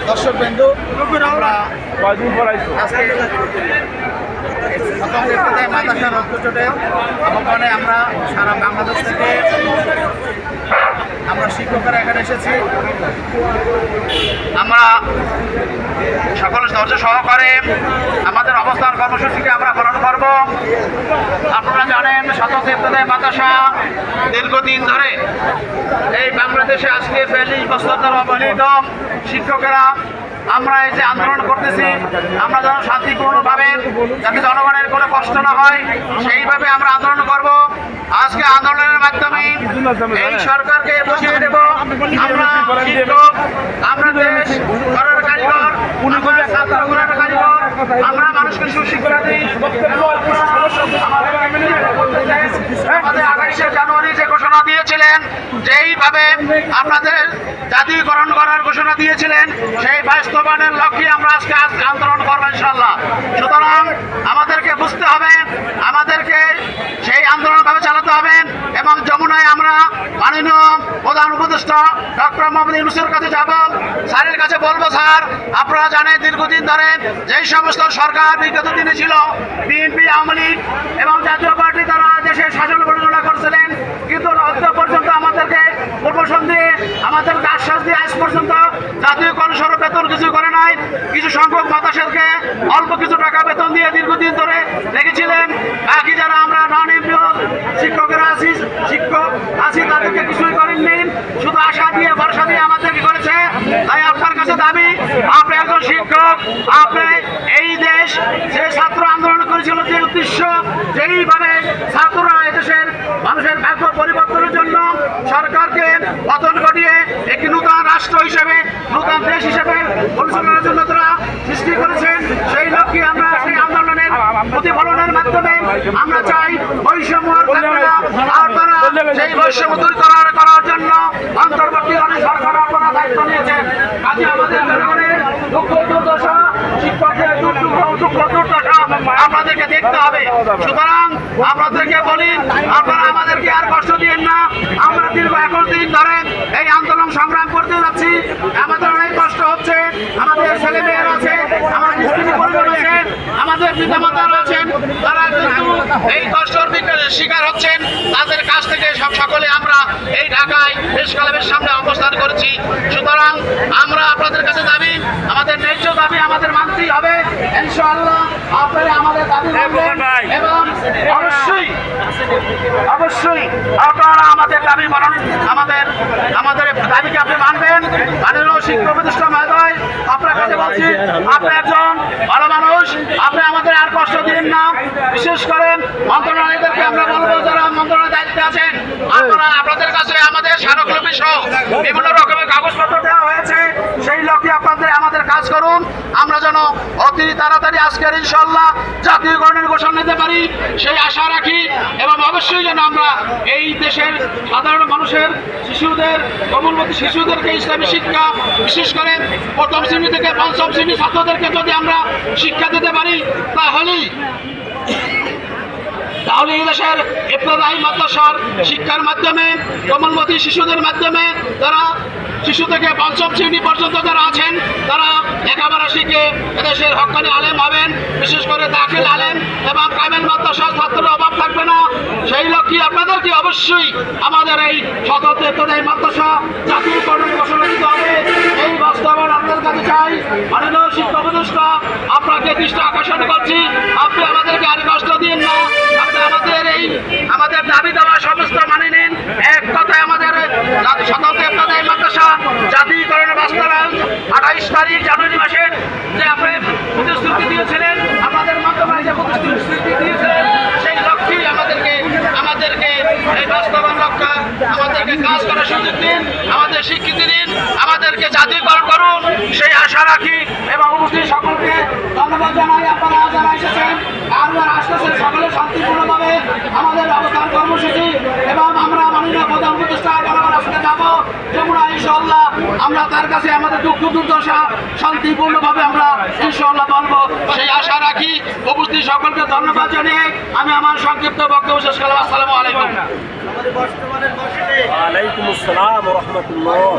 দর্শক বিন্দু আমরা মাদ্রাসা রক্তচোটের আহ্বানে আমরা সারা বাংলাদেশ থেকে আমরা শিক্ষকেরা এখানে এসেছি। আমরা সকল ধৈর্য সহকারে আমাদের অবস্থান কর্মসূচিকে আমরা পালন করব। আপনারা জানেন স্বতন্ত্র ইবতেদায়ী মাদ্রাসা দীর্ঘদিন ধরে এই বাংলাদেশে আজকে ৪২ বছর ধরে অবহেলিত শিক্ষকেরা আমরা এই যে আন্দোলন করতেছি, আমরা যেন শান্তিপূর্ণভাবে, যাতে জনগণের কোনো কষ্ট না হয় সেইভাবে আমরা আন্দোলন করব। আজকে আন্দোলনের মাধ্যমে এই সরকারকে বুঝিয়ে দেব আমরা শিক্ষক, আমরা দেশ গড়ার কারিগর, আমরা ছাত্র গড়ার কারিগর, আমরা মানুষকে সুশিক্ষা দিই। আমাদের ২৮শে জানুয়ারি যে ঘোষণা দিয়েছিলেন, যেইভাবে আপনাদের জাতীয়করণ করার ঘোষণা দিয়েছিলেন, সেই বাস্তবায়নের লক্ষ্যে আমরা আজকে আন্দোলন করবো ইনশাআল্লাহ। সুতরাং আমাদেরকে বুঝতে হবে, আমাদেরকে সেই আন্দোলনভাবে চালাতে হবে এবং যমুনায় আমরা মাননীয় প্রধান উপদেষ্টা ডক্টর মোহাম্মদ ইউনূসের কাছে যাব, স্যারের কাছে বলবো, স্যার আপনারা জানেন দীর্ঘদিন ধরে যেই সমস্ত সরকার বিগত দিনে ছিল, বিএনপি, আওয়ামী লীগ এবং জাতীয় পার্টি, তারা দেশের শাসন পরিচালনা করছিলেন, কিন্তু অদ্য পর্যন্ত আমাদেরকে প্রমোশন দিয়ে, আমাদেরকে আশ্বাস দিয়ে আজ পর্যন্ত জাতীয়করণ স্বরূপ বেতন কিছু করে নাই। কিছু সংখ্যক মাদ্রাসাকে অল্প কিছু টাকা বেতন দিয়ে দীর্ঘদিন ধরে রেখেছিলেন। বাকি যারা আমরা নন এমপিও শিক্ষকেরা আছি, শিক্ষক আছি, তাদেরকে কিছুই করেননি, শুধু আশা দিয়ে ভরসা দিয়ে আমাদেরকে করেছে। তাই আপনার কাছে দাবি, আপনি একজন শিক্ষক, আপনি এই দেশ যে ছাত্র আন্দোলন করেছিল, যে উদ্দেশ্য, যেইভাবে ছাত্ররা এদেশের মানুষের ভাগ্য পরিবর্তনের জন্য সরকারকে পতন ঘটিয়ে একটি নূতন রাষ্ট্র হিসেবে, নূতন দেশ হিসেবে পরিচালনার জন্য তারা সৃষ্টি করেছেন, সেই লক্ষ্যে আমরা সেই আন্দোলনের প্রতিফলনের মাধ্যমে আমরা চাই বৈষম্য থাকবে না। আর তারা সেই বৈষম্য দূর করার জন্য অন্তর্বর্তীকালীন সরকার আপনারা দায়িত্ব নিয়েছেন। আজ আমাদের জনগণের দুঃখ দুর্দশা, শিক্ষকের দুঃখ দুর্দশা আপনাদেরকে দেখতে হবে। সুতরাং আপনাদেরকে বলি, আপনারা আমাদেরকে আর কষ্ট দিয়েন না। আমরা দীর্ঘ ২১ দিন ধরে এই আন্দোলন সংগ্রাম করতে যাচ্ছি, আমাদের অনেক কষ্ট হচ্ছে, আমাদের ছেলে মেয়েরা আছে, আমাদের স্ত্রী পরিবার আছে, আমাদের পিতামাতারা আছেন, তারা কিন্তু এই কষ্টর শিকার হচ্ছেন। তাদের কাছ থেকে সকলে আমরা এই ঢাকায় প্রেস ক্লাবের সামনে অবস্থান করেছি। সুতরাং আমরা আপনাদের কাছে দাবি, আমাদের ন্যায্য দাবি আমাদের মানতেই হবে ইনশাআল্লাহ। আপনারা আমাদের দাবি মানবেন এবং অবশ্যই আপনারা আমাদের দাবি মানেন, আমাদের দাবিকে আপনি মানবেন। মাননীয় শিক্ষা প্রতিষ্ঠান মহোদয়, আপনার কাছে বলছি, আপনি একজন ভালো মানুষ, আপনি আমাদের আর কষ্ট দিন না। বিশেষ করে মন্ত্রণালয়দেরকে আমরা বলবো, যারা মন্ত্রণালয়ের দায়িত্বে আছেন, আপনাদের কাছে আমাদের স্মারকলিপি সহ বিভিন্ন রকমের কাগজপত্র দেওয়া হয়েছে, সেই লক্ষ্যে আপনাদের আমাদের কাজ করুন। আমরা যেন অতি তাড়াতাড়ি আজকের ইনশাআল্লাহ জাতীয়করণের ঘোষণা নিতে পারি, সেই আশা রাখি। এবং অবশ্যই যেন আমরা এই দেশের সাধারণ মানুষের, শিশুদের, কোমলমতি শিশুদেরকে ইসলামী শিক্ষা, বিশেষ করে প্রথম শ্রেণী থেকে পঞ্চম শ্রেণী ছাত্রদেরকে যদি আমরা শিক্ষা দিতে পারি, তাহলে এই দেশের ইবতেদায়ী মাদ্রাসার শিক্ষার মাধ্যমে, কোমলমতি শিশুদের মাধ্যমে, তারা শিশু থেকে পঞ্চম শ্রেণী পর্যন্ত যারা আছেন, তারা লেখাপড়া শিখে এদেশের হক্কানি আলেম হবেন। বিশেষ করে দাখিল আলেম এবং কামেল মাদ্রাসার ছাত্রের অভাব থাকবে না। সেই লক্ষ্যে আপনাদেরকে অবশ্যই আমাদের এই স্বতন্ত্র ইবতেদায়ী মাদ্রাসা জাতীয়করণের ঘোষণা দিতে হবে। এই বাস্তবায়ন আপনার কাছে চাই। মাননীয় শিক্ষা উপদেষ্টা, আপনাকে দৃষ্টি আকর্ষণ করছি, আপনি আমাদেরকে আর কষ্ট দিন না। আপনি আমাদের দাবি দেওয়া সমস্ত মানে নিন। এক কথায় আমাদের স্বতন্ত্র ইবতেদায়ী মাদ্রাসা জাতীয়করণের বাস্তবায়ন ২৮ তারিখ জানুয়ারি মাসের যে আপনি প্রতিশ্রুতি দিয়েছিলেন, আমাদের মন্ত্রণালয় যে প্রতিশ্রুতি দিয়েছিলেন, সেই লক্ষ্যেই আমাদেরকে এই বাস্তবায়ন লক্ষ্য, আমাদেরকে কাজ করার সুযোগ দিন, আমাদের স্বীকৃতি দিন, আমাদেরকে জাতীয়করণ করুন, সেই আশা রাখি। এবং উপস্থিত সকলকে ধন্যবাদ জানাই, আপনারা যারা এসেছেন আর যারা আসতেছেন, সকলে শান্তিপূর্ণভাবে আমাদের অবস্থান কর্মসূচি এবং আমরা মাননীয় প্রধান উপদেষ্টা বরাবর আসতে যাবো যমুনা ইনশাআল্লাহ। আমরা তার কাছে আমাদের দুঃখ দুর্দশা শান্তিপূর্ণভাবে আমরা ইনশাআল্লাহ বলবো, সেই আশা রাখি। উপস্থিত সকলকে ধন্যবাদ জানিয়ে আমি আমার সংক্ষিপ্ত বক্তব্য শেষ করলাম। আসসালামু আলাইকুম। ওয়ালাইকুম আসসালাম ওয়া রাহমাতুল্লাহ।